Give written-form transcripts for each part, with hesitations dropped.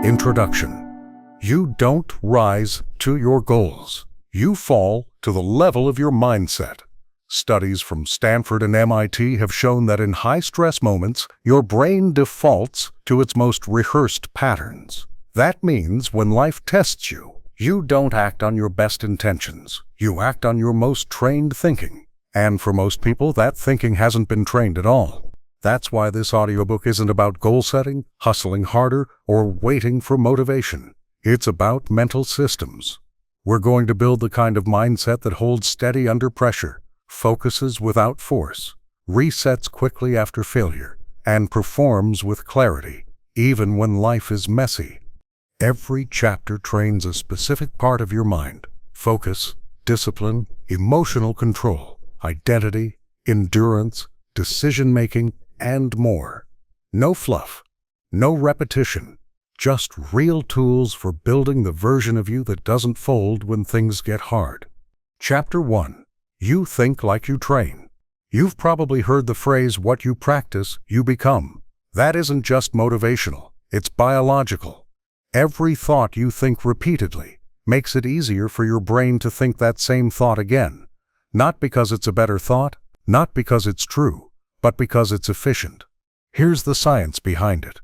Introduction. You don't rise to your goals. You fall to the level of your mindset. Studies from Stanford and MIT have shown that in high-stress moments, your brain defaults to its most rehearsed patterns. That means when life tests you, you don't act on your best intentions. You act on your most trained thinking. And for most people, that thinking hasn't been trained at all. That's why this audiobook isn't about goal setting, hustling harder, or waiting for motivation. It's about mental systems. We're going to build the kind of mindset that holds steady under pressure, focuses without force, resets quickly after failure, and performs with clarity, even when life is messy. Every chapter trains a specific part of your mind: focus, discipline, emotional control, identity, endurance, decision-making, and more. No fluff, no repetition, just real tools for building the version of you that doesn't fold when things get hard. Chapter 1. You think like you train. You've probably heard the phrase, "what you practice, you become." That isn't just motivational, it's biological. Every thought you think repeatedly makes it easier for your brain to think that same thought again. Not because it's a better thought, not because it's true, but because it's efficient. Here's the science behind it.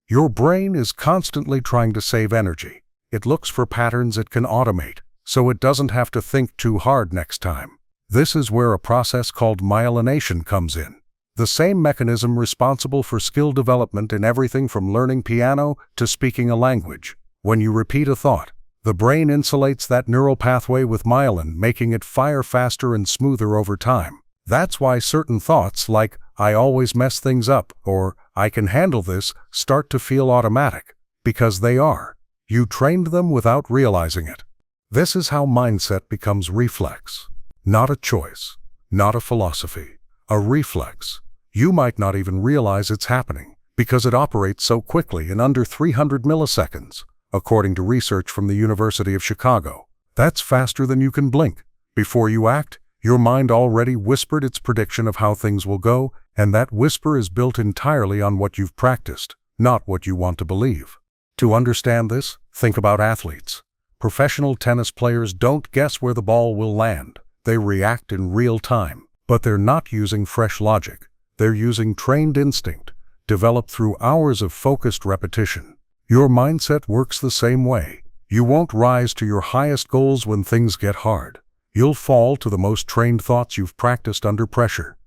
Your brain is constantly trying to save energy. It looks for patterns it can automate, so it doesn't have to think too hard next time. This is where a process called myelination comes in. The same mechanism responsible for skill development in everything from learning piano to speaking a language. When you repeat a thought, the brain insulates that neural pathway with myelin, making it fire faster and smoother over time. That's why certain thoughts like, "I always mess things up," or "I can handle this," start to feel automatic, because they are. You trained them without realizing it. This is how mindset becomes reflex. Not a choice, not a philosophy, a reflex. You might not even realize it's happening, because it operates so quickly in under 300 milliseconds, according to research from the University of Chicago. That's faster than you can blink. Before you act, your mind already whispered its prediction of how things will go, and that whisper is built entirely on what you've practiced, not what you want to believe. To understand this, think about athletes. Professional tennis players don't guess where the ball will land. They react in real time. But they're not using fresh logic. They're using trained instinct, developed through hours of focused repetition. Your mindset works the same way. You won't rise to your highest goals when things get hard. You'll fall to the most trained thoughts you've practiced under pressure.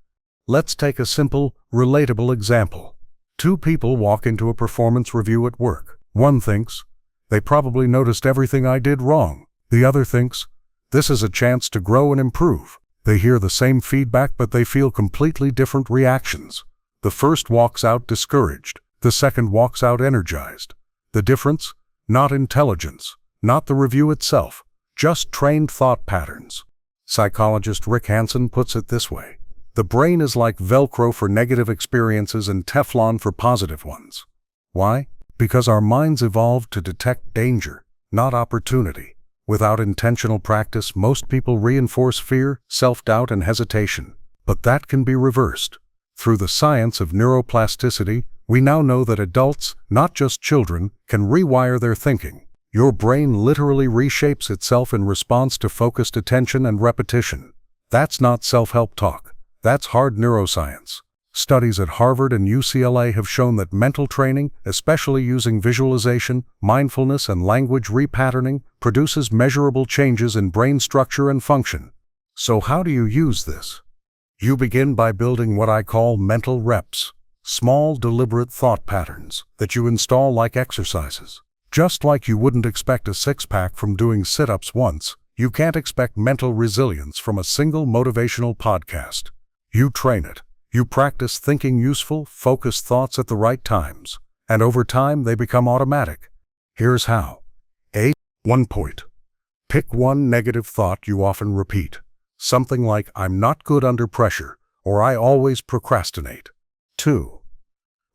Let's take a simple, relatable example. Two people walk into a performance review at work. One thinks, "They probably noticed everything I did wrong." The other thinks, "This is a chance to grow and improve." They hear the same feedback, but they feel completely different reactions. The first walks out discouraged. The second walks out energized. The difference? Not intelligence, not the review itself, just trained thought patterns. Psychologist Rick Hanson puts it this way: the brain is like Velcro for negative experiences and Teflon for positive ones. Why? Because our minds evolved to detect danger, not opportunity. Without intentional practice, most people reinforce fear, self-doubt, and hesitation. But that can be reversed. Through the science of neuroplasticity, we now know that adults, not just children, can rewire their thinking. Your brain literally reshapes itself in response to focused attention and repetition. That's not self-help talk. That's hard neuroscience. Studies at Harvard and UCLA have shown that mental training, especially using visualization, mindfulness, and language repatterning, produces measurable changes in brain structure and function. So how do you use this? You begin by building what I call mental reps, small, deliberate thought patterns that you install like exercises. Just like you wouldn't expect a six-pack from doing sit-ups once, you can't expect mental resilience from a single motivational podcast. You train it. You practice thinking useful, focused thoughts at the right times, and over time they become automatic. Here's how. 1 point. Pick one negative thought you often repeat. Something like, "I'm not good under pressure," or "I always procrastinate." 2.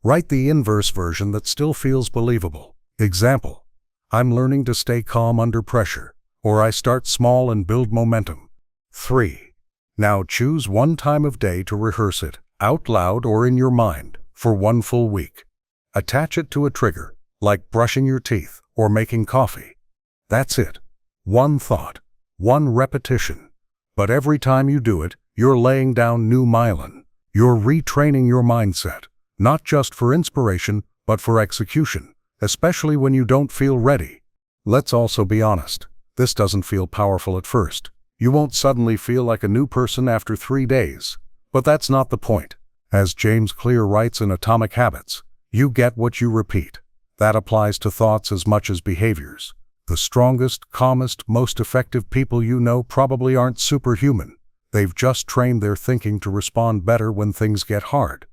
Write the inverse version that still feels believable. Example: "I'm learning to stay calm under pressure," or "I start small and build momentum." 3. Now choose one time of day to rehearse it, out loud or in your mind, for one full week. Attach it to a trigger, like brushing your teeth or making coffee. That's it. One thought, one repetition. But every time you do it, you're laying down new myelin. You're retraining your mindset, not just for inspiration, but for execution, especially when you don't feel ready. Let's also be honest. This doesn't feel powerful at first. You won't suddenly feel like a new person after 3 days. But that's not the point. As James Clear writes in Atomic Habits, you get what you repeat. That applies to thoughts as much as behaviors. The strongest, calmest, most effective people you know probably aren't superhuman. They've just trained their thinking to respond better when things get hard.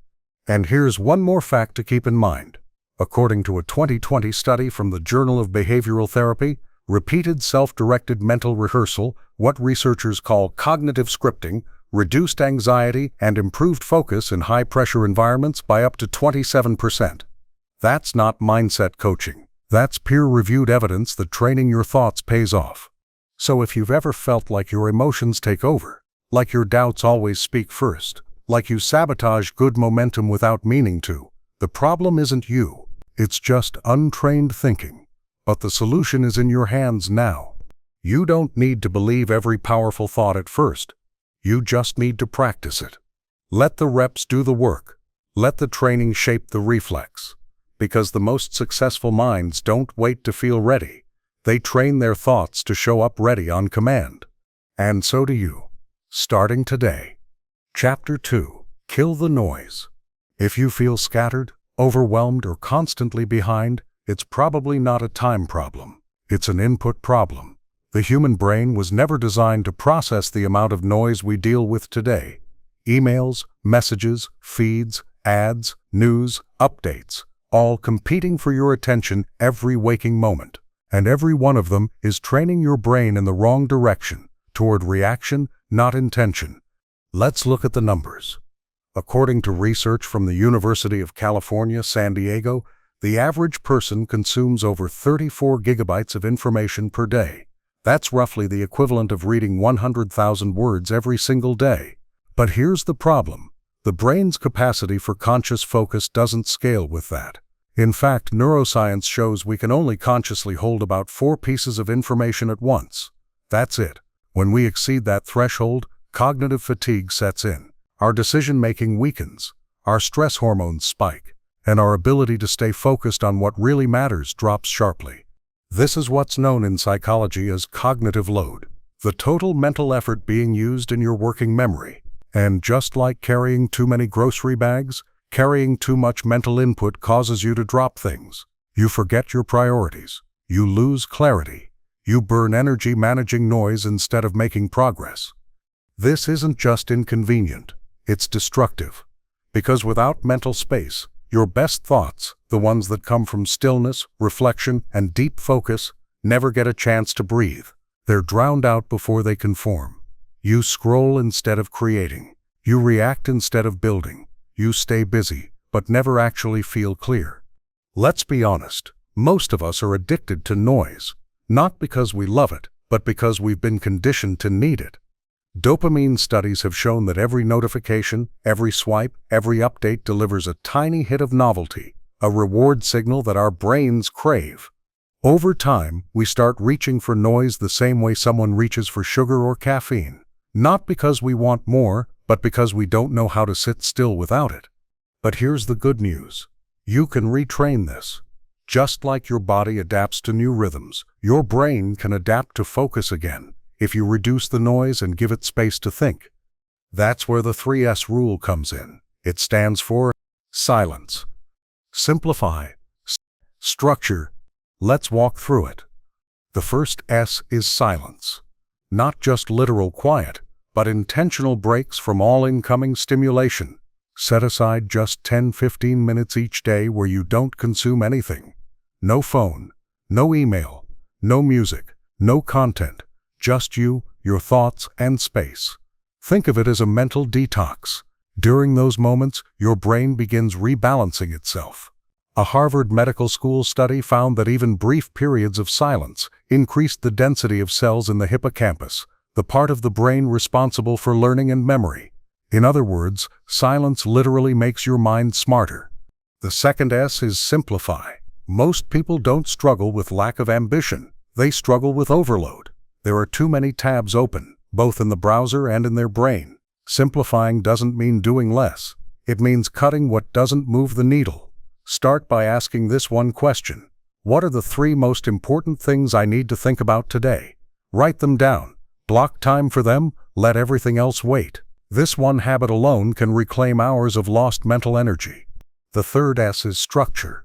And here's one more fact to keep in mind. According to a 2020 study from the Journal of Behavioral Therapy, repeated self-directed mental rehearsal, what researchers call cognitive scripting, reduced anxiety and improved focus in high-pressure environments by up to 27%. That's not mindset coaching. That's peer-reviewed evidence that training your thoughts pays off. So if you've ever felt like your emotions take over, like your doubts always speak first, like you sabotage good momentum without meaning to, the problem isn't you. It's just untrained thinking. But the solution is in your hands now. You don't need to believe every powerful thought at first. You just need to practice it. Let the reps do the work. Let the training shape the reflex. Because the most successful minds don't wait to feel ready. They train their thoughts to show up ready on command. And so do you. Starting today. Chapter 2. Kill the noise. If you feel scattered, overwhelmed, or constantly behind, it's probably not a time problem. It's an input problem. The human brain was never designed to process the amount of noise we deal with today. Emails, messages, feeds, ads, news, updates, all competing for your attention every waking moment. And every one of them is training your brain in the wrong direction, toward reaction, not intention. Let's look at the numbers. According to research from the University of California, San Diego, the average person consumes over 34 gigabytes of information per day. That's roughly the equivalent of reading 100,000 words every single day. But here's the problem. The brain's capacity for conscious focus doesn't scale with that. In fact, neuroscience shows we can only consciously hold about 4 pieces of information at once. That's it. When we exceed that threshold, cognitive fatigue sets in. Our decision-making weakens. Our stress hormones spike. And our ability to stay focused on what really matters drops sharply. This is what's known in psychology as cognitive load, the total mental effort being used in your working memory. And just like carrying too many grocery bags, carrying too much mental input causes you to drop things. You forget your priorities. You lose clarity. You burn energy managing noise instead of making progress. This isn't just inconvenient, it's destructive. Because without mental space, your best thoughts, the ones that come from stillness, reflection, and deep focus, never get a chance to breathe. They're drowned out before they can form. You scroll instead of creating. You react instead of building. You stay busy, but never actually feel clear. Let's be honest, most of us are addicted to noise, not because we love it, but because we've been conditioned to need it. Dopamine studies have shown that every notification, every swipe, every update delivers a tiny hit of novelty, a reward signal that our brains crave. Over time, we start reaching for noise the same way someone reaches for sugar or caffeine. Not because we want more, but because we don't know how to sit still without it. But here's the good news. You can retrain this. Just like your body adapts to new rhythms, your brain can adapt to focus again, if you reduce the noise and give it space to think. That's where the 3S rule comes in. It stands for silence, simplify, structure. Let's walk through it. The first S is silence. Not just literal quiet, but intentional breaks from all incoming stimulation. Set aside just 10-15 minutes each day where you don't consume anything. No phone, no email, no music, no content. Just you, your thoughts, and space. Think of it as a mental detox. During those moments, your brain begins rebalancing itself. A Harvard Medical School study found that even brief periods of silence increased the density of cells in the hippocampus, the part of the brain responsible for learning and memory. In other words, silence literally makes your mind smarter. The second S is simplify. Most people don't struggle with lack of ambition. They struggle with overload. There are too many tabs open, both in the browser and in their brain. Simplifying doesn't mean doing less. It means cutting what doesn't move the needle. Start by asking this one question. What are the 3 most important things I need to think about today? Write them down. Block time for them. Let everything else wait. This one habit alone can reclaim hours of lost mental energy. The third S is structure.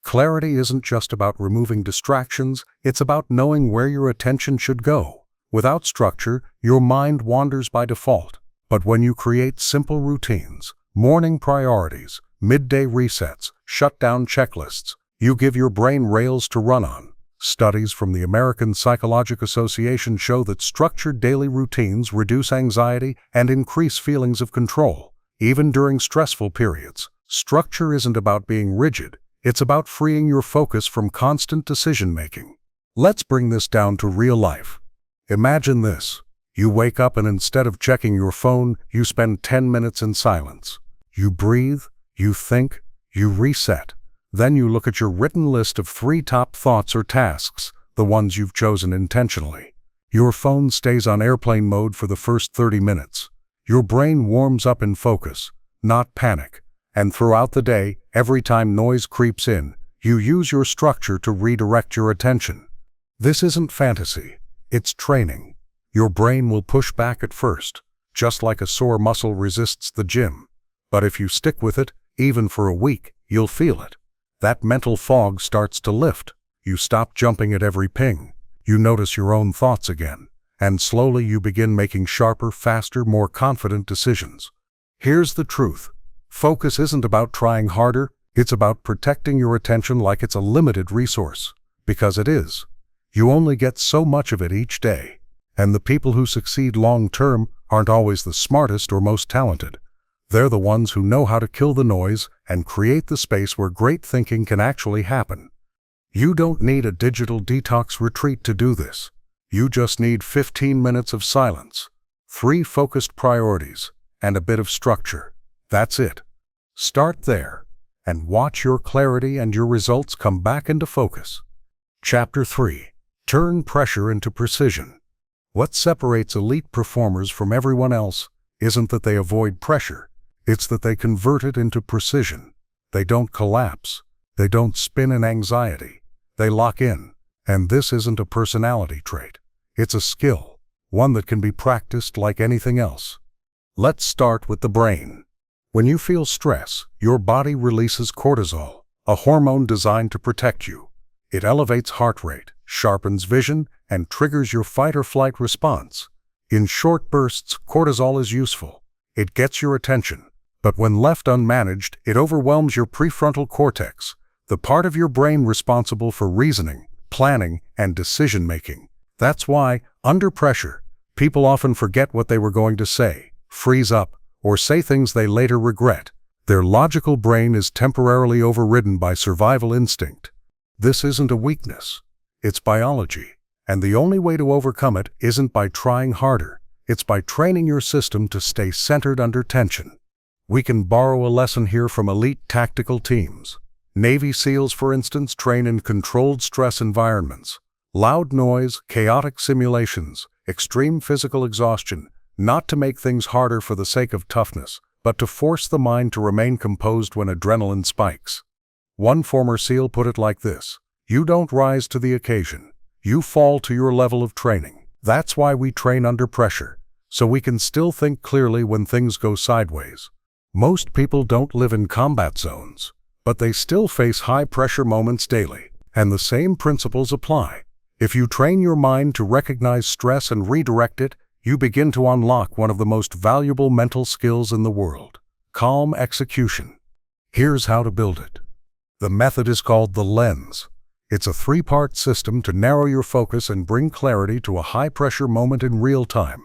Clarity isn't just about removing distractions, it's about knowing where your attention should go. Without structure, your mind wanders by default. But when you create simple routines, morning priorities, midday resets, shutdown checklists, you give your brain rails to run on. Studies from the American Psychological Association show that structured daily routines reduce anxiety and increase feelings of control, even during stressful periods. Structure isn't about being rigid. It's about freeing your focus from constant decision-making. Let's bring this down to real life. Imagine this. You wake up and instead of checking your phone, you spend 10 minutes in silence. You breathe, you think, you reset. Then you look at your written list of 3 top thoughts or tasks, the ones you've chosen intentionally. Your phone stays on airplane mode for the first 30 minutes. Your brain warms up in focus, not panic. And throughout the day, every time noise creeps in, you use your structure to redirect your attention. This isn't fantasy, it's training. Your brain will push back at first, just like a sore muscle resists the gym. But if you stick with it, even for a week, you'll feel it. That mental fog starts to lift. You stop jumping at every ping. You notice your own thoughts again. And slowly you begin making sharper, faster, more confident decisions. Here's the truth. Focus isn't about trying harder, it's about protecting your attention like it's a limited resource. Because it is. You only get so much of it each day. And the people who succeed long-term aren't always the smartest or most talented. They're the ones who know how to kill the noise and create the space where great thinking can actually happen. You don't need a digital detox retreat to do this. You just need 15 minutes of silence, 3 focused priorities, and a bit of structure. That's it. Start there, and watch your clarity and your results come back into focus. Chapter 3. Turn pressure into precision. What separates elite performers from everyone else isn't that they avoid pressure, it's that they convert it into precision. They don't collapse. They don't spin in anxiety. They lock in. And this isn't a personality trait. It's a skill, one that can be practiced like anything else. Let's start with the brain. When you feel stress, your body releases cortisol, a hormone designed to protect you. It elevates heart rate, sharpens vision, and triggers your fight-or-flight response. In short bursts, cortisol is useful. It gets your attention. But when left unmanaged, it overwhelms your prefrontal cortex, the part of your brain responsible for reasoning, planning, and decision-making. That's why, under pressure, people often forget what they were going to say, freeze up, or say things they later regret. Their logical brain is temporarily overridden by survival instinct. This isn't a weakness. It's biology. And the only way to overcome it isn't by trying harder. It's by training your system to stay centered under tension. We can borrow a lesson here from elite tactical teams. Navy SEALs, for instance, train in controlled stress environments. Loud noise, chaotic simulations, extreme physical exhaustion, not to make things harder for the sake of toughness, but to force the mind to remain composed when adrenaline spikes. One former SEAL put it like this: you don't rise to the occasion, you fall to your level of training. That's why we train under pressure, so we can still think clearly when things go sideways. Most people don't live in combat zones, but they still face high-pressure moments daily, and the same principles apply. If you train your mind to recognize stress and redirect it, you begin to unlock one of the most valuable mental skills in the world: calm execution. Here's how to build it. The method is called the lens. It's a 3-part system to narrow your focus and bring clarity to a high-pressure moment in real time.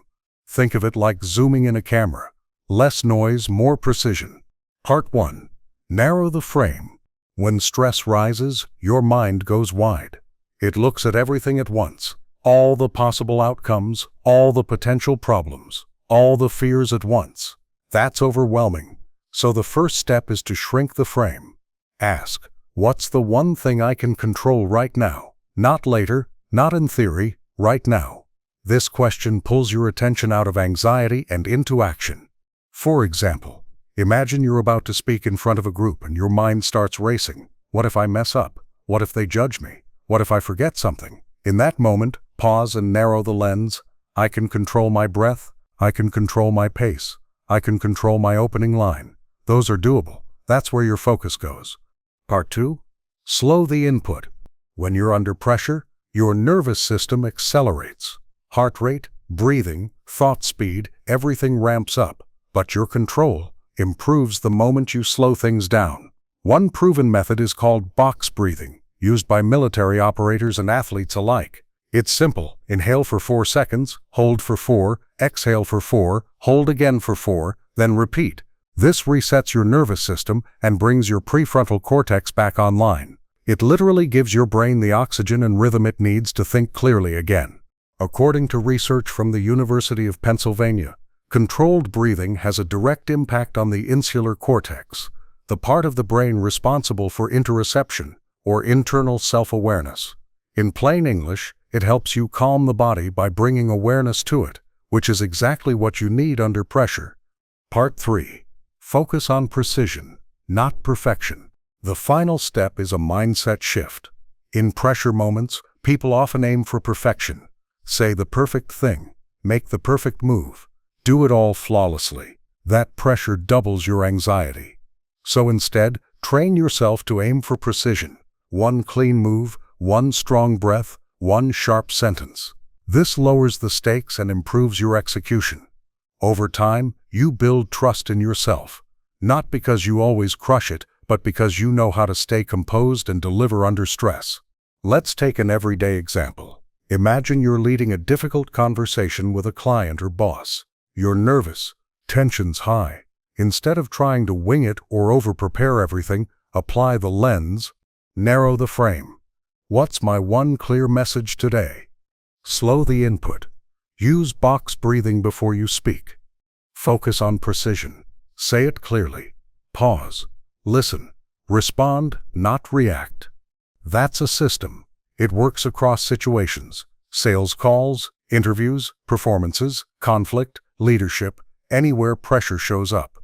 Think of it like zooming in a camera. Less noise, more precision. Part 1. Narrow the frame. When stress rises, your mind goes wide. It looks at everything at once. All the possible outcomes, all the potential problems, all the fears at once. That's overwhelming. So the first step is to shrink the frame. Ask, What's the one thing I can control right now? Not later, not in theory, right now. This question pulls your attention out of anxiety and into action. For example, imagine you're about to speak in front of a group and your mind starts racing. What if I mess up? What if they judge me? What if I forget something? In that moment, pause and narrow the lens. I can control my breath. I can control my pace. I can control my opening line. Those are doable. That's where your focus goes. Part 2. Slow the input. When you're under pressure, your nervous system accelerates. Heart rate, breathing, thought speed, everything ramps up. But your control improves the moment you slow things down. One proven method is called box breathing, used by military operators and athletes alike. It's simple. Inhale for 4 seconds, hold for 4, exhale for 4, hold again for 4, then repeat. This resets your nervous system and brings your prefrontal cortex back online. It literally gives your brain the oxygen and rhythm it needs to think clearly again. According to research from the University of Pennsylvania, controlled breathing has a direct impact on the insular cortex, the part of the brain responsible for interoception, or internal self-awareness. In plain English, it helps you calm the body by bringing awareness to it, which is exactly what you need under pressure. Part 3. Focus on precision, not perfection. The final step is a mindset shift. In pressure moments, people often aim for perfection. Say the perfect thing, make the perfect move, do it all flawlessly. That pressure doubles your anxiety. So instead, train yourself to aim for precision. One clean move, one strong breath, one sharp sentence. This lowers the stakes and improves your execution. Over time, you build trust in yourself. Not because you always crush it, but because you know how to stay composed and deliver under stress. Let's take an everyday example. Imagine you're leading a difficult conversation with a client or boss. You're nervous, tension's high. Instead of trying to wing it or over-prepare everything, apply the lens, narrow the frame. What's my one clear message today? Slow the input. Use box breathing before you speak. Focus on precision. Say it clearly. Pause. Listen. Respond, not react. That's a system. It works across situations. Sales calls, interviews, performances, conflict, leadership, anywhere pressure shows up.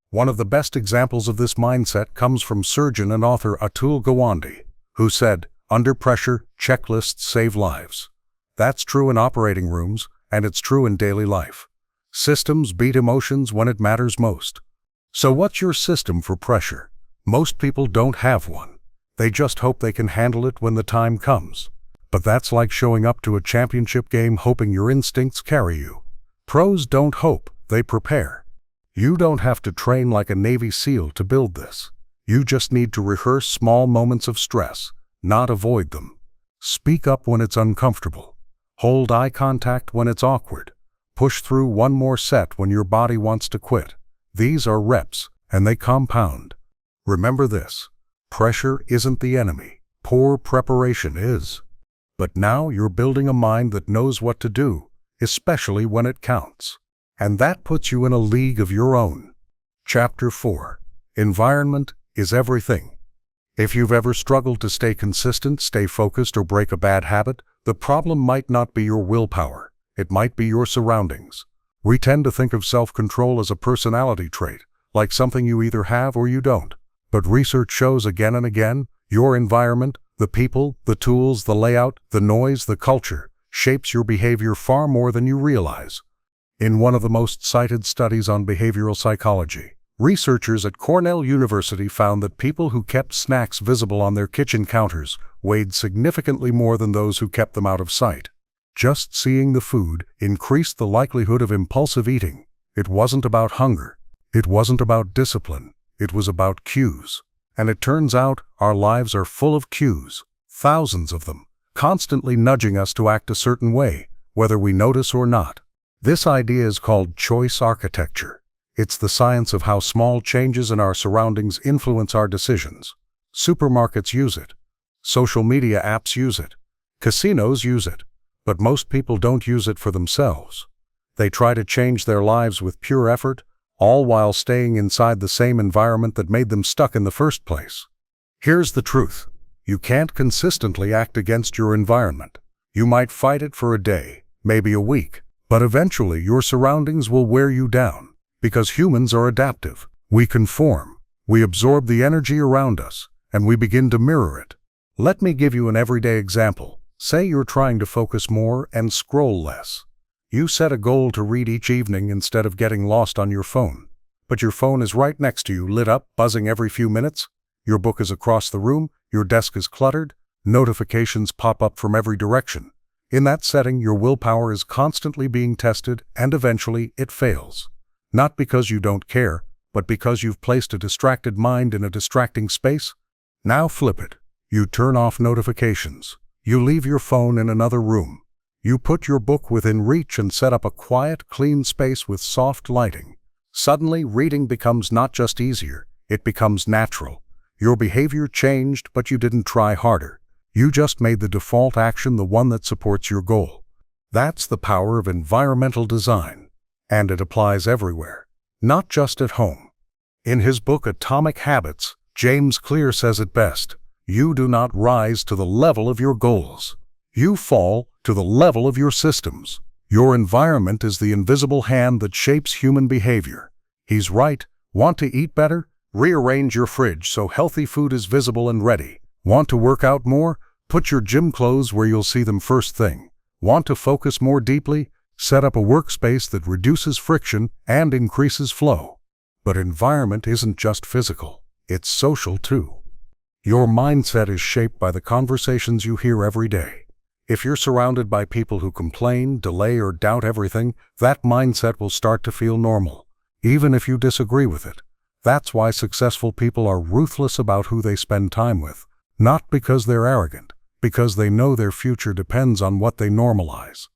One of the best examples of this mindset comes from surgeon and author Atul Gawande, who said, "Under pressure, checklists save lives." That's true in operating rooms, and it's true in daily life. Systems beat emotions when it matters most. So what's your system for pressure? Most people don't have one. They just hope they can handle it when the time comes. But that's like showing up to a championship game hoping your instincts carry you. Pros don't hope, they prepare. You don't have to train like a Navy SEAL to build this. You just need to rehearse small moments of stress, not avoid them. Speak up when it's uncomfortable. Hold eye contact when it's awkward. Push through one more set when your body wants to quit. These are reps, and they compound. Remember this. Pressure isn't the enemy. Poor preparation is. But now you're building a mind that knows what to do, especially when it counts. And that puts you in a league of your own. Chapter 4. Environment is everything. If you've ever struggled to stay consistent, stay focused, or break a bad habit, the problem might not be your willpower. It might be your surroundings. We tend to think of self-control as a personality trait, like something you either have or you don't. But research shows again and again, your environment, the people, the tools, the layout, the noise, the culture, shapes your behavior far more than you realize. In one of the most cited studies on behavioral psychology, researchers at Cornell University found that people who kept snacks visible on their kitchen counters weighed significantly more than those who kept them out of sight. Just seeing the food increased the likelihood of impulsive eating. It wasn't about hunger. It wasn't about discipline. It was about cues. And it turns out our lives are full of cues, thousands of them, constantly nudging us to act a certain way, whether we notice or not. This idea is called choice architecture. It's the science of how small changes in our surroundings influence our decisions. Supermarkets use it. Social media apps use it. Casinos use it. But most people don't use it for themselves. They try to change their lives with pure effort, all while staying inside the same environment that made them stuck in the first place. Here's the truth. You can't consistently act against your environment. You might fight it for a day, maybe a week, but eventually your surroundings will wear you down. Because humans are adaptive. We conform. We absorb the energy around us, and we begin to mirror it. Let me give you an everyday example. Say you're trying to focus more and scroll less. You set a goal to read each evening instead of getting lost on your phone. But your phone is right next to you, lit up, buzzing every few minutes. Your book is across the room, your desk is cluttered, notifications pop up from every direction. In that setting, your willpower is constantly being tested, and eventually it fails. Not because you don't care, but because you've placed a distracted mind in a distracting space. Now flip it. You turn off notifications. You leave your phone in another room. You put your book within reach and set up a quiet, clean space with soft lighting. Suddenly, reading becomes not just easier, it becomes natural. Your behavior changed, but you didn't try harder. You just made the default action the one that supports your goal. That's the power of environmental design. And it applies everywhere, not just at home. In his book Atomic Habits, James Clear says it best: you do not rise to the level of your goals. You fall to the level of your systems. Your environment is the invisible hand that shapes human behavior. He's right. Want to eat better? Rearrange your fridge so healthy food is visible and ready. Want to work out more? Put your gym clothes where you'll see them first thing. Want to focus more deeply? Set up a workspace that reduces friction and increases flow. But environment isn't just physical, it's social too. Your mindset is shaped by the conversations you hear every day. If you're surrounded by people who complain, delay, or doubt everything, that mindset will start to feel normal, even if you disagree with it. That's why successful people are ruthless about who they spend time with, not because they're arrogant, because they know their future depends on what they normalize.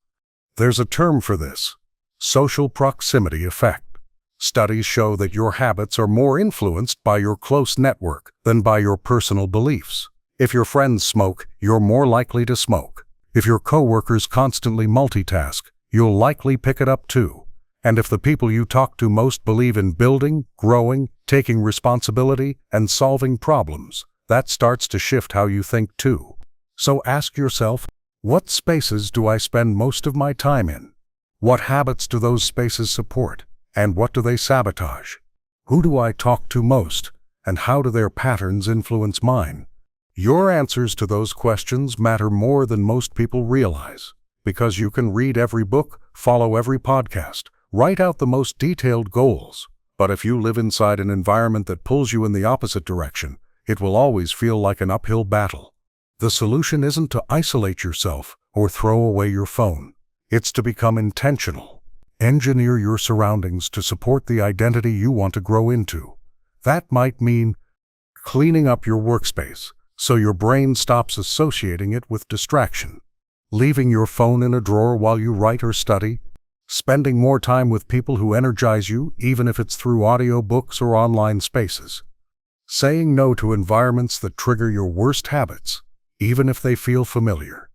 There's a term for this: social proximity effect. Studies show that your habits are more influenced by your close network than by your personal beliefs. If your friends smoke, you're more likely to smoke. If your coworkers constantly multitask, you'll likely pick it up too. And if the people you talk to most believe in building, growing, taking responsibility, and solving problems, that starts to shift how you think too. So ask yourself, what spaces do I spend most of my time in? What habits do those spaces support? And what do they sabotage? Who do I talk to most? And how do their patterns influence mine? Your answers to those questions matter more than most people realize. Because you can read every book, follow every podcast, write out the most detailed goals. But if you live inside an environment that pulls you in the opposite direction, it will always feel like an uphill battle. The solution isn't to isolate yourself or throw away your phone. It's to become intentional. Engineer your surroundings to support the identity you want to grow into. That might mean cleaning up your workspace so your brain stops associating it with distraction, leaving your phone in a drawer while you write or study, spending more time with people who energize you, even if it's through audiobooks or online spaces, saying no to environments that trigger your worst habits, even if they feel familiar.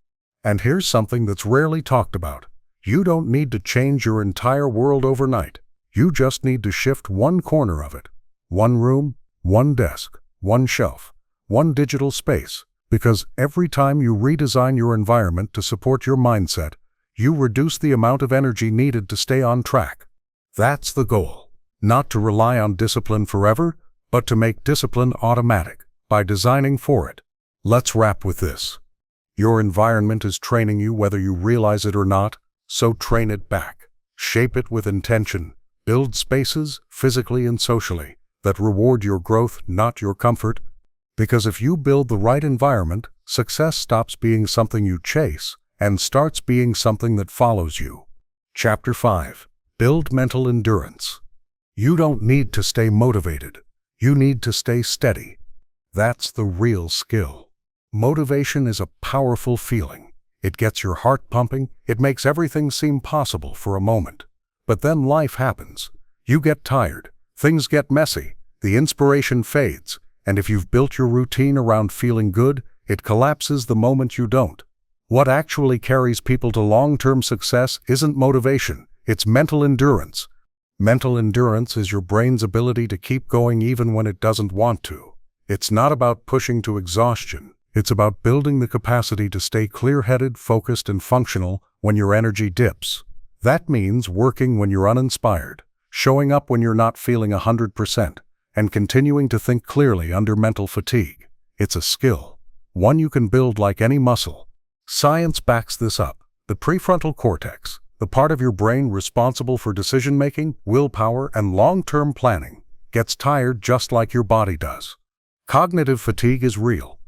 And here's something that's rarely talked about. You don't need to change your entire world overnight. You just need to shift one corner of it. One room, one desk, one shelf, one digital space. Because every time you redesign your environment to support your mindset, you reduce the amount of energy needed to stay on track. That's the goal. Not to rely on discipline forever, but to make discipline automatic by designing for it. Let's wrap with this. Your environment is training you whether you realize it or not, so train it back. Shape it with intention. Build spaces, physically and socially, that reward your growth, not your comfort. Because if you build the right environment, success stops being something you chase and starts being something that follows you. Chapter 5. Build mental endurance. You don't need to stay motivated. You need to stay steady. That's the real skill. Motivation is a powerful feeling. It gets your heart pumping. It makes everything seem possible for a moment. But then life happens. You get tired. Things get messy. The inspiration fades. And if you've built your routine around feeling good, it collapses the moment you don't. What actually carries people to long-term success isn't motivation, it's mental endurance. Mental endurance is your brain's ability to keep going even when it doesn't want to. It's not about pushing to exhaustion. It's about building the capacity to stay clear-headed, focused, and functional when your energy dips. That means working when you're uninspired, showing up when you're not feeling 100%, and continuing to think clearly under mental fatigue. It's a skill, one you can build like any muscle. Science backs this up. The prefrontal cortex, the part of your brain responsible for decision-making, willpower, and long-term planning, gets tired just like your body does. Cognitive fatigue is real.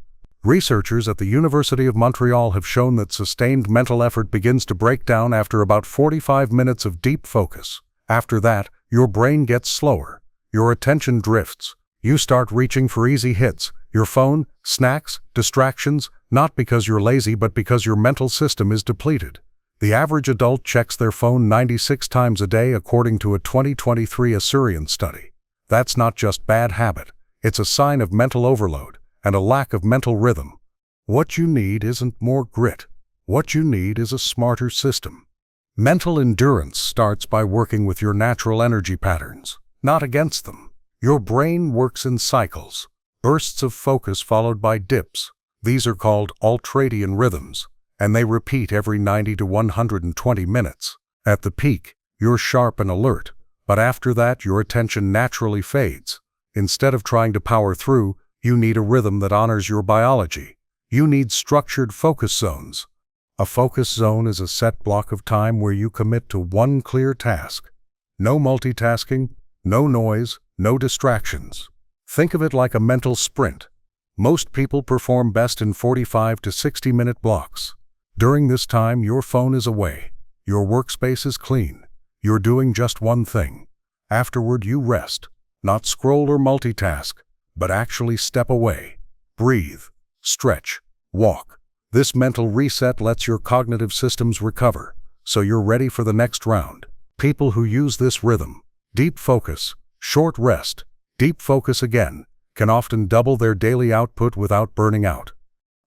Researchers at the University of Montreal have shown that sustained mental effort begins to break down after about 45 minutes of deep focus. After that, your brain gets slower. Your attention drifts. You start reaching for easy hits, your phone, snacks, distractions, not because you're lazy but because your mental system is depleted. The average adult checks their phone 96 times a day according to a 2023 Assyrian study. That's not just bad habit. It's a sign of mental overload and a lack of mental rhythm. What you need isn't more grit. What you need is a smarter system. Mental endurance starts by working with your natural energy patterns, not against them. Your brain works in cycles, bursts of focus followed by dips. These are called ultradian rhythms, and they repeat every 90 to 120 minutes. At the peak, you're sharp and alert, but after that your attention naturally fades. Instead of trying to power through, you need a rhythm that honors your biology. You need structured focus zones. A focus zone is a set block of time where you commit to one clear task. No multitasking, no noise, no distractions. Think of it like a mental sprint. Most people perform best in 45 to 60-minute blocks. During this time, your phone is away. Your workspace is clean. You're doing just one thing. Afterward, you rest. Not scroll or multitask, but actually step away. Breathe, stretch, walk. This mental reset lets your cognitive systems recover, so you're ready for the next round. People who use this rhythm, deep focus, short rest, deep focus again, can often double their daily output without burning out.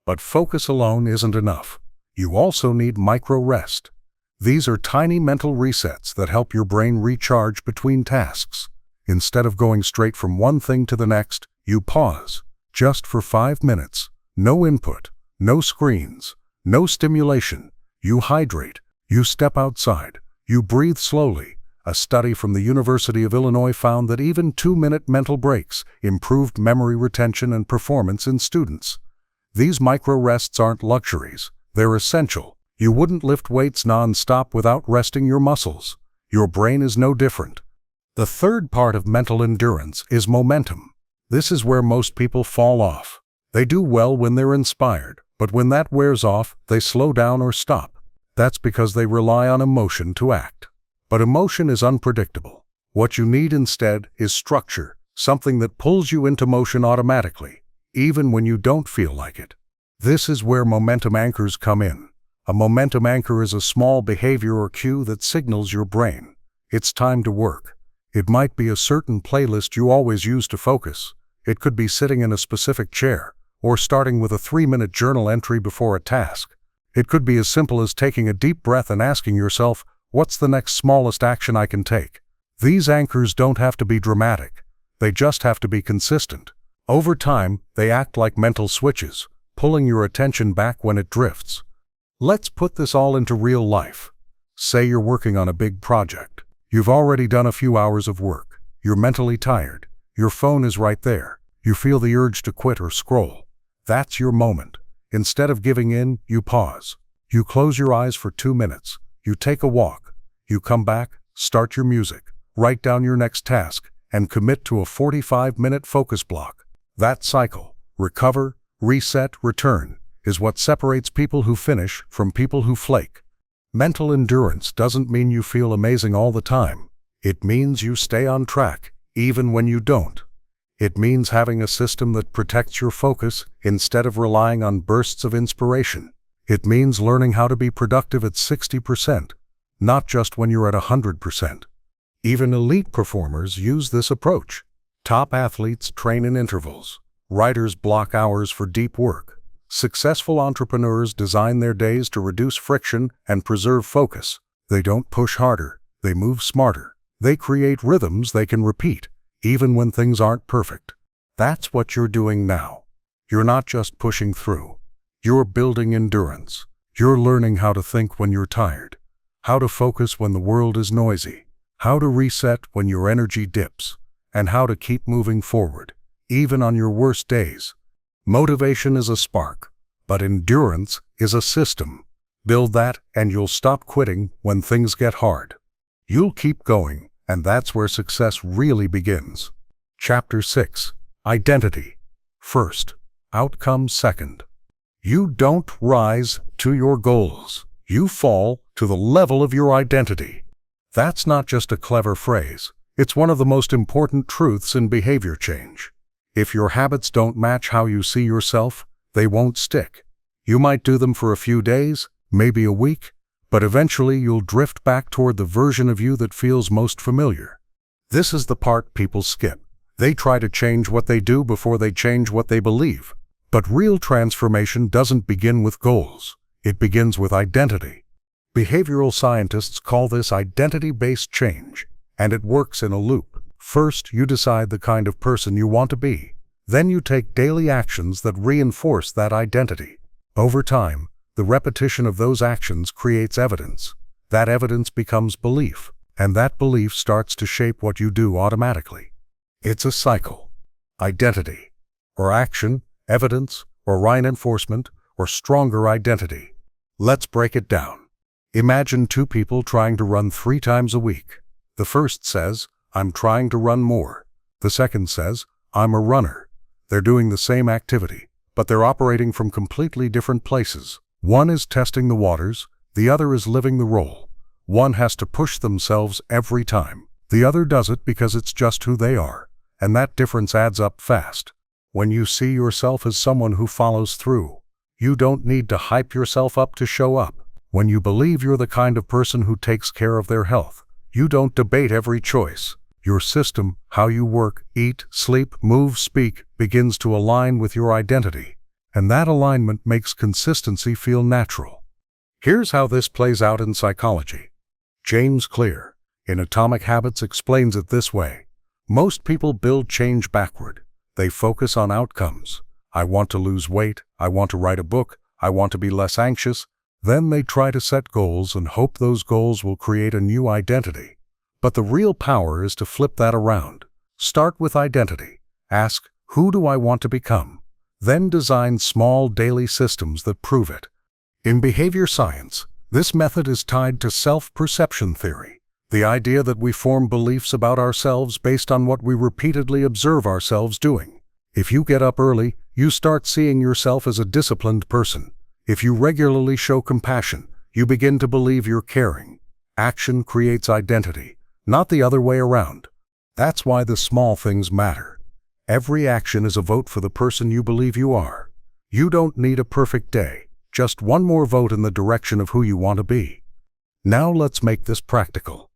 But focus alone isn't enough. You also need micro-rest. These are tiny mental resets that help your brain recharge between tasks. Instead of going straight from one thing to the next, you pause, just for 5 minutes. No input, no screens, no stimulation. You hydrate, you step outside, you breathe slowly. A study from the University of Illinois found that even 2-minute mental breaks improved memory retention and performance in students. These micro-rests aren't luxuries, they're essential. You wouldn't lift weights non-stop without resting your muscles. Your brain is no different. The third part of mental endurance is momentum. This is where most people fall off. They do well when they're inspired, but when that wears off, they slow down or stop. That's because they rely on emotion to act. But emotion is unpredictable. What you need instead is structure, something that pulls you into motion automatically, even when you don't feel like it. This is where momentum anchors come in. A momentum anchor is a small behavior or cue that signals your brain. It's time to work. It might be a certain playlist you always use to focus. It could be sitting in a specific chair, or starting with a 3-minute journal entry before a task. It could be as simple as taking a deep breath and asking yourself, what's the next smallest action I can take? These anchors don't have to be dramatic. They just have to be consistent. Over time, they act like mental switches, pulling your attention back when it drifts. Let's put this all into real life. Say you're working on a big project. You've already done a few hours of work. You're mentally tired. Your phone is right there. You feel the urge to quit or scroll. That's your moment. Instead of giving in, you pause. You close your eyes for 2 minutes. You take a walk. You come back, start your music, write down your next task, and commit to a 45-minute focus block. That cycle, recover, reset, return, is what separates people who finish from people who flake. Mental endurance doesn't mean you feel amazing all the time. It means you stay on track, even when you don't. It means having a system that protects your focus instead of relying on bursts of inspiration. It means learning how to be productive at 60%, not just when you're at 100%. Even elite performers use this approach. Top athletes train in intervals. Writers block hours for deep work. Successful entrepreneurs design their days to reduce friction and preserve focus. They don't push harder, they move smarter. They create rhythms they can repeat, even when things aren't perfect. That's what you're doing now. You're not just pushing through. You're building endurance. You're learning how to think when you're tired, how to focus when the world is noisy, how to reset when your energy dips, and how to keep moving forward, even on your worst days. Motivation is a spark, but endurance is a system. Build that and you'll stop quitting when things get hard. You'll keep going, and that's where success really begins. Chapter 6. Identity. First. Outcome second. You don't rise to your goals. You fall to the level of your identity. That's not just a clever phrase. It's one of the most important truths in behavior change. If your habits don't match how you see yourself, they won't stick. You might do them for a few days, maybe a week, but eventually you'll drift back toward the version of you that feels most familiar. This is the part people skip. They try to change what they do before they change what they believe. But real transformation doesn't begin with goals. It begins with identity. Behavioral scientists call this identity-based change, and it works in a loop. First, you decide the kind of person you want to be. Then you take daily actions that reinforce that identity. Over time, the repetition of those actions creates evidence. That evidence becomes belief, and that belief starts to shape what you do automatically. It's a cycle. Identity, or action, evidence, or reinforcement, or stronger identity. Let's break it down. Imagine two people trying to run 3 times a week. The first says, "I'm trying to run more." The second says, "I'm a runner." They're doing the same activity, but they're operating from completely different places. One is testing the waters, the other is living the role. One has to push themselves every time. The other does it because it's just who they are, and that difference adds up fast. When you see yourself as someone who follows through, you don't need to hype yourself up to show up. When you believe you're the kind of person who takes care of their health, you don't debate every choice. Your system, how you work, eat, sleep, move, speak, begins to align with your identity, and that alignment makes consistency feel natural. Here's how this plays out in psychology. James Clear, in Atomic Habits, explains it this way. Most people build change backward. They focus on outcomes. I want to lose weight, I want to write a book, I want to be less anxious. Then they try to set goals and hope those goals will create a new identity. But the real power is to flip that around. Start with identity. Ask, who do I want to become? Then design small daily systems that prove it. In behavior science, this method is tied to self-perception theory, the idea that we form beliefs about ourselves based on what we repeatedly observe ourselves doing. If you get up early, you start seeing yourself as a disciplined person. If you regularly show compassion, you begin to believe you're caring. Action creates identity, not the other way around. That's why the small things matter. Every action is a vote for the person you believe you are. You don't need a perfect day, just one more vote in the direction of who you want to be. Now let's make this practical.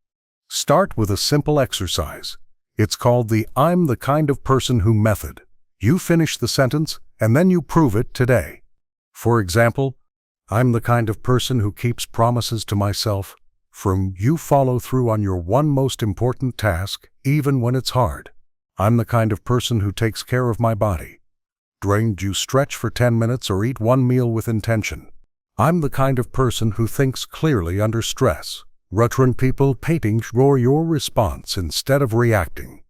Start with a simple exercise. It's called the "I'm the kind of person who" method. You finish the sentence, and then you prove it today. For example, I'm the kind of person who keeps promises to myself. From you follow through on your one most important task, even when it's hard. I'm the kind of person who takes care of my body. Drained you stretch for 10 minutes or eat one meal with intention. I'm the kind of person who thinks clearly under stress. Retrain people painting your response instead of reacting.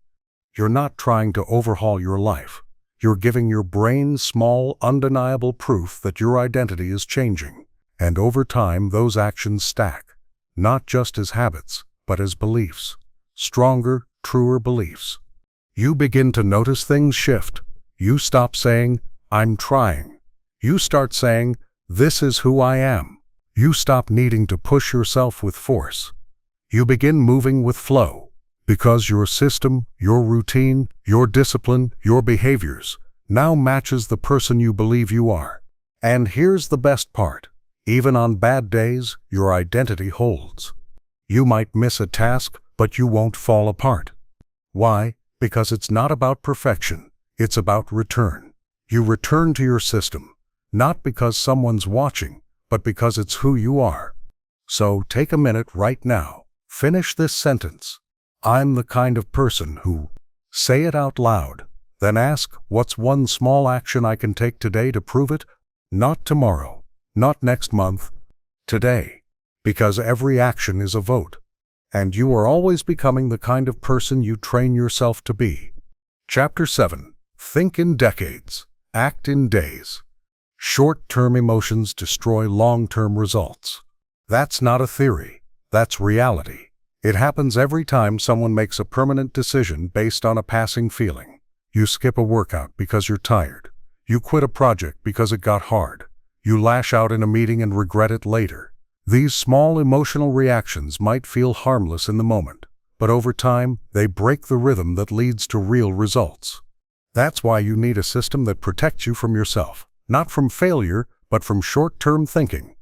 You're not trying to overhaul your life. You're giving your brain small, undeniable proof that your identity is changing. And over time, those actions stack, not just as habits, but as beliefs. Stronger, truer beliefs. You begin to notice things shift. You stop saying, "I'm trying." You start saying, "This is who I am." You stop needing to push yourself with force. You begin moving with flow. Because your system, your routine, your discipline, your behaviors now matches the person you believe you are. And here's the best part. Even on bad days, your identity holds. You might miss a task, but you won't fall apart. Why? Because it's not about perfection. It's about return. You return to your system, not because someone's watching, but because it's who you are. So take a minute right now. Finish this sentence. I'm the kind of person who. Say it out loud. Then ask, what's one small action I can take today to prove it? Not tomorrow, not next month, today. Because every action is a vote. And you are always becoming the kind of person you train yourself to be. Chapter 7. Think in decades, act in days. Short-term emotions destroy long-term results. That's not a theory, that's reality. It happens every time someone makes a permanent decision based on a passing feeling. You skip a workout because you're tired. You quit a project because it got hard. You lash out in a meeting and regret it later. These small emotional reactions might feel harmless in the moment, but over time, they break the rhythm that leads to real results. That's why you need a system that protects you from yourself, not from failure, but from short-term thinking.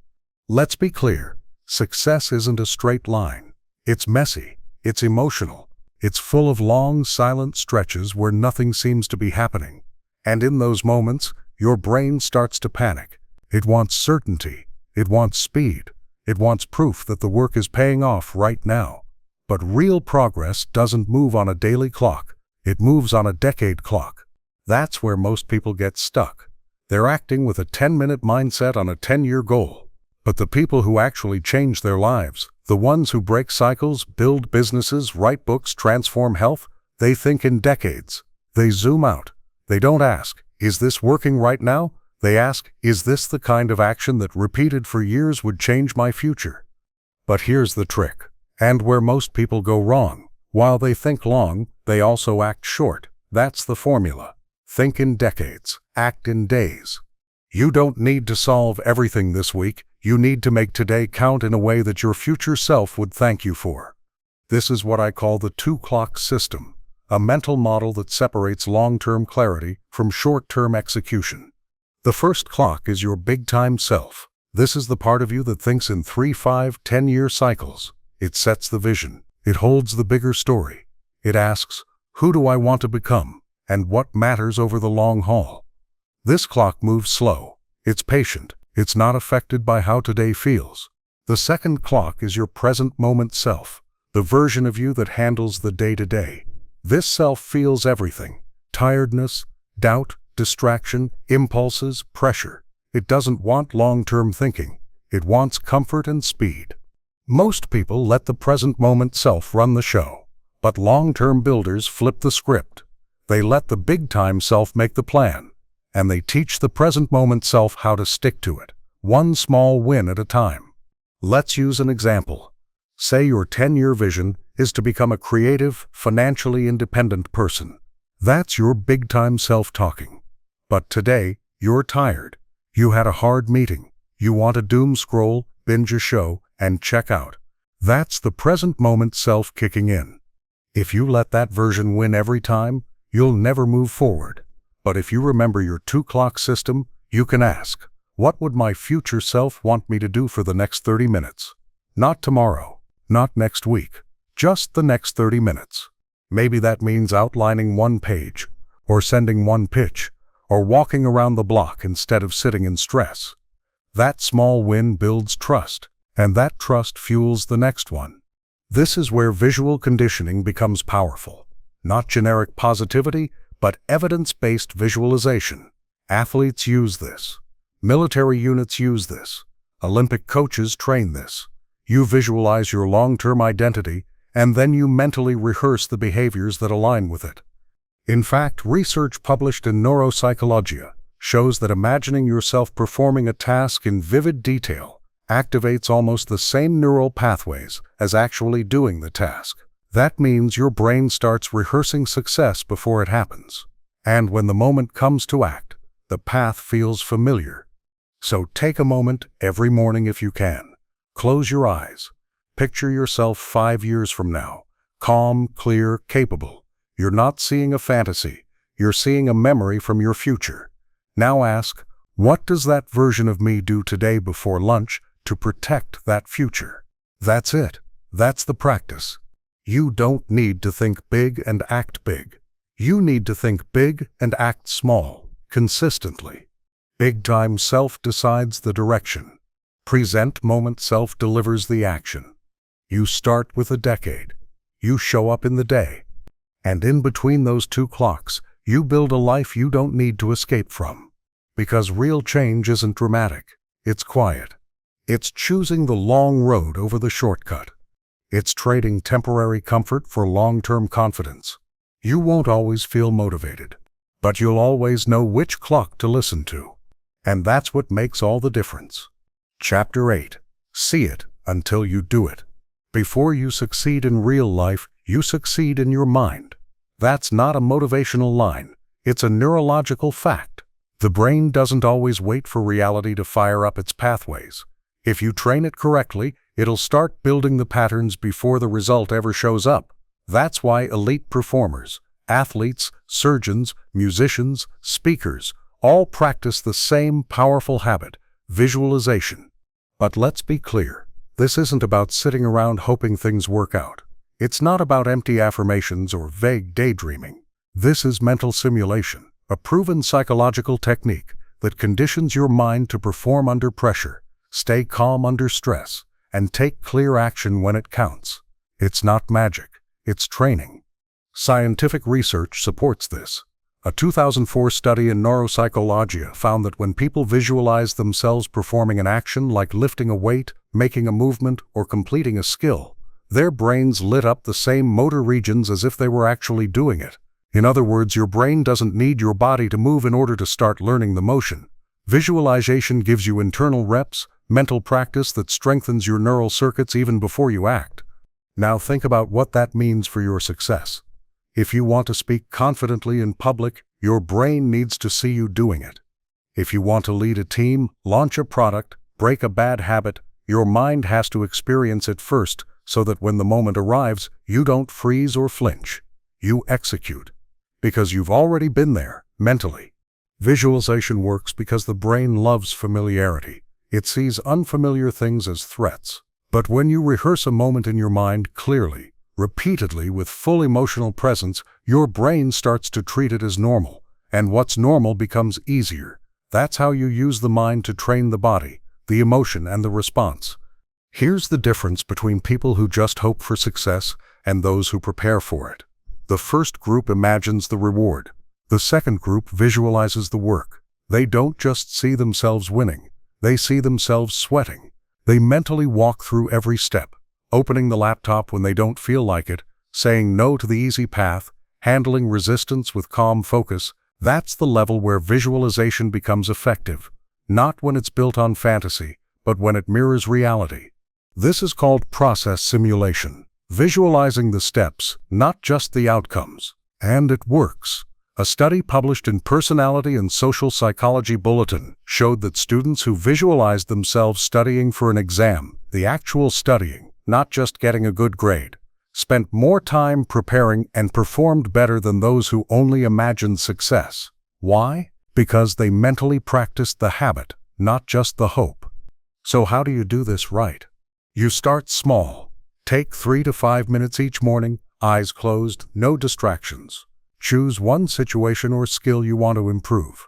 Let's be clear, success isn't a straight line. It's messy, it's emotional, it's full of long, silent stretches where nothing seems to be happening. And in those moments, your brain starts to panic. It wants certainty, it wants speed, it wants proof that the work is paying off right now. But real progress doesn't move on a daily clock, it moves on a decade clock. That's where most people get stuck. They're acting with a 10-minute mindset on a 10-year goal. But the people who actually change their lives, the ones who break cycles, build businesses, write books, transform health, they think in decades. They zoom out. They don't ask, is this working right now? They ask, is this the kind of action that repeated for years would change my future? But here's the trick, and where most people go wrong. While they think long, they also act short. That's the formula. Think in decades, act in days. You don't need to solve everything this week. You need to make today count in a way that your future self would thank you for. This is what I call the 2-clock system, a mental model that separates long-term clarity from short-term execution. The first clock is your big-time self. This is the part of you that thinks in 3, 5, 10-year cycles. It sets the vision. It holds the bigger story. It asks, who do I want to become, and what matters over the long haul? This clock moves slow. It's patient. It's not affected by how today feels. The second clock is your present moment self, the version of you that handles the day-to-day. This self feels everything: tiredness, doubt, distraction, impulses, pressure. It doesn't want long-term thinking. It wants comfort and speed. Most people let the present moment self run the show, but long-term builders flip the script. They let the big-time self make the plan, and they teach the present moment self how to stick to it, one small win at a time. Let's use an example. Say your 10-year vision is to become a creative, financially independent person. That's your big-time self talking. But today, you're tired. You had a hard meeting. You want to doom scroll, binge a show, and check out. That's the present moment self kicking in. If you let that version win every time, you'll never move forward. But if you remember your 2-clock system, you can ask, what would my future self want me to do for the next 30 minutes? Not tomorrow, not next week, just the next 30 minutes. Maybe that means outlining one page, or sending one pitch, or walking around the block instead of sitting in stress. That small win builds trust, and that trust fuels the next one. This is where visual conditioning becomes powerful. Not generic positivity, but evidence-based visualization. Athletes use this. Military units use this. Olympic coaches train this. You visualize your long-term identity, and then you mentally rehearse the behaviors that align with it. In fact, research published in Neuropsychology shows that imagining yourself performing a task in vivid detail activates almost the same neural pathways as actually doing the task. That means your brain starts rehearsing success before it happens. And when the moment comes to act, the path feels familiar. So take a moment every morning if you can. Close your eyes. Picture yourself 5 years from now, calm, clear, capable. You're not seeing a fantasy. You're seeing a memory from your future. Now ask, what does that version of me do today before lunch to protect that future? That's it. That's the practice. You don't need to think big and act big. You need to think big and act small, consistently. Big-time self decides the direction. Present moment self delivers the action. You start with a decade. You show up in the day. And in between those 2 clocks, you build a life you don't need to escape from. Because real change isn't dramatic, it's quiet. It's choosing the long road over the shortcut. It's trading temporary comfort for long-term confidence. You won't always feel motivated, but you'll always know which clock to listen to. And that's what makes all the difference. Chapter 8. See it until you do it. Before you succeed in real life, you succeed in your mind. That's not a motivational line. It's a neurological fact. The brain doesn't always wait for reality to fire up its pathways. If you train it correctly, it'll start building the patterns before the result ever shows up. That's why elite performers, athletes, surgeons, musicians, speakers, all practice the same powerful habit, visualization. But let's be clear, this isn't about sitting around hoping things work out. It's not about empty affirmations or vague daydreaming. This is mental simulation, a proven psychological technique that conditions your mind to perform under pressure, stay calm under stress, and take clear action when it counts. It's not magic, it's training. Scientific research supports this. A 2004 study in neuropsychology found that when people visualize themselves performing an action like lifting a weight, making a movement, or completing a skill, their brains lit up the same motor regions as if they were actually doing it. In other words, your brain doesn't need your body to move in order to start learning the motion. Visualization gives you internal reps, mental practice that strengthens your neural circuits even before you act. Now think about what that means for your success. If you want to speak confidently in public, your brain needs to see you doing it. If you want to lead a team, launch a product, break a bad habit, your mind has to experience it first so that when the moment arrives, you don't freeze or flinch. You execute. Because you've already been there, mentally. Visualization works because the brain loves familiarity. It sees unfamiliar things as threats. But when you rehearse a moment in your mind clearly, repeatedly with full emotional presence, your brain starts to treat it as normal, and what's normal becomes easier. That's how you use the mind to train the body, the emotion, and the response. Here's the difference between people who just hope for success and those who prepare for it. The first group imagines the reward. The second group visualizes the work. They don't just see themselves winning, they see themselves sweating. They mentally walk through every step, opening the laptop when they don't feel like it, saying no to the easy path, handling resistance with calm focus. That's the level where visualization becomes effective, not when it's built on fantasy, but when it mirrors reality. This is called process simulation, visualizing the steps, not just the outcomes. And it works. A study published in Personality and Social Psychology Bulletin showed that students who visualized themselves studying for an exam, the actual studying, not just getting a good grade, spent more time preparing and performed better than those who only imagined success. Why? Because they mentally practiced the habit, not just the hope. So how do you do this right? You start small. Take 3 to 5 minutes each morning, eyes closed, no distractions. Choose one situation or skill you want to improve.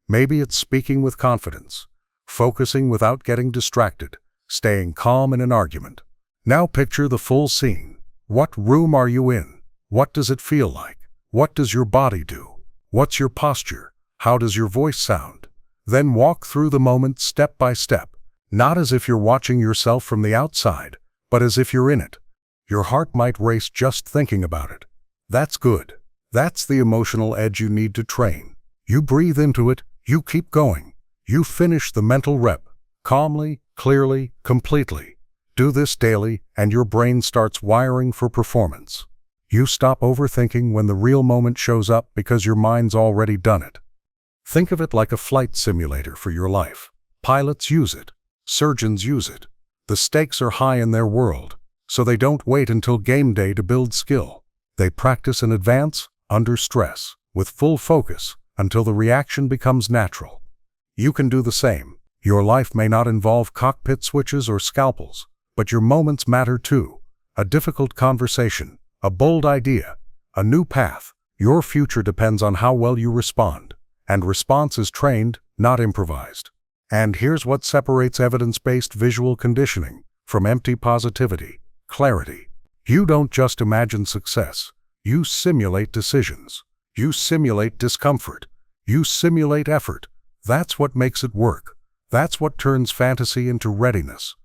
Maybe it's speaking with confidence, focusing without getting distracted, staying calm in an argument. Now picture the full scene. What room are you in? What does it feel like? What does your body do? What's your posture? How does your voice sound? Then walk through the moment step by step, not as if you're watching yourself from the outside, but as if you're in it. Your heart might race just thinking about it. That's good. That's the emotional edge you need to train. You breathe into it, you keep going. You finish the mental rep, calmly, clearly, completely. Do this daily, and your brain starts wiring for performance. You stop overthinking when the real moment shows up because your mind's already done it. Think of it like a flight simulator for your life. Pilots use it. Surgeons use it. The stakes are high in their world, so they don't wait until game day to build skill. They practice in advance, under stress, with full focus, until the reaction becomes natural. You can do the same. Your life may not involve cockpit switches or scalpels, but your moments matter too. A difficult conversation, a bold idea, a new path. Your future depends on how well you respond. And response is trained, not improvised. And here's what separates evidence-based visual conditioning from empty positivity: clarity. You don't just imagine success. You simulate decisions. You simulate discomfort. You simulate effort. That's what makes it work. That's what turns fantasy into readiness.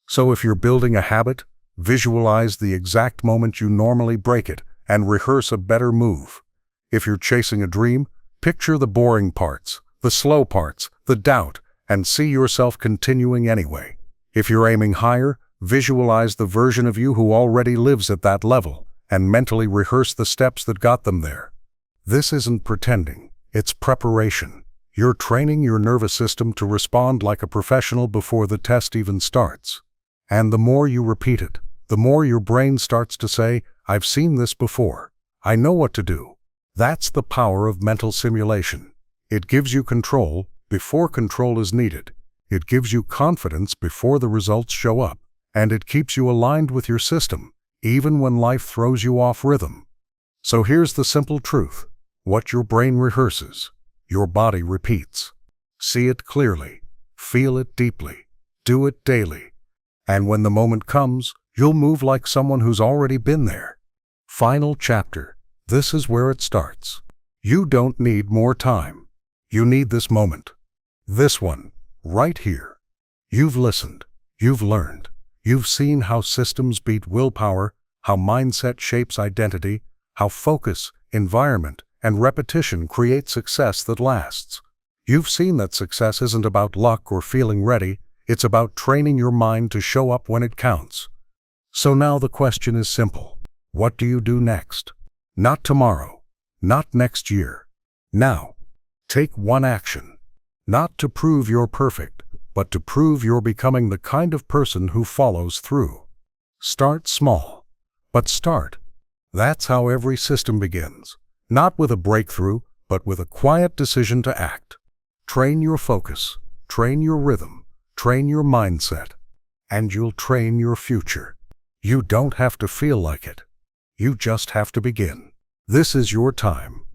So if you're building a habit, visualize the exact moment you normally break it and rehearse a better move. If you're chasing a dream, picture the boring parts, the slow parts, the doubt, and see yourself continuing anyway. If you're aiming higher, visualize the version of you who already lives at that level and mentally rehearse the steps that got them there. This isn't pretending, it's preparation. You're training your nervous system to respond like a professional before the test even starts. And the more you repeat it, the more your brain starts to say, I've seen this before. I know what to do. That's the power of mental simulation. It gives you control before control is needed. It gives you confidence before the results show up. And it keeps you aligned with your system, even when life throws you off rhythm. So here's the simple truth. What your brain rehearses, your body repeats. See it clearly. Feel it deeply. Do it daily. And when the moment comes, you'll move like someone who's already been there. Final chapter. This is where it starts. You don't need more time. You need this moment. This one, right here. You've listened. You've learned. You've seen how systems beat willpower, how mindset shapes identity, how focus, environment, and repetition create success that lasts. You've seen that success isn't about luck or feeling ready, it's about training your mind to show up when it counts. So now the question is simple. What do you do next? Not tomorrow, not next year. Now, take one action. Not to prove you're perfect, but to prove you're becoming the kind of person who follows through. Start small, but start. That's how every system begins. Not with a breakthrough, but with a quiet decision to act. Train your focus, train your rhythm, train your mindset, and you'll train your future. You don't have to feel like it. You just have to begin. This is your time,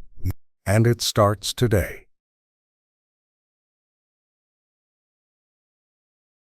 and it starts today.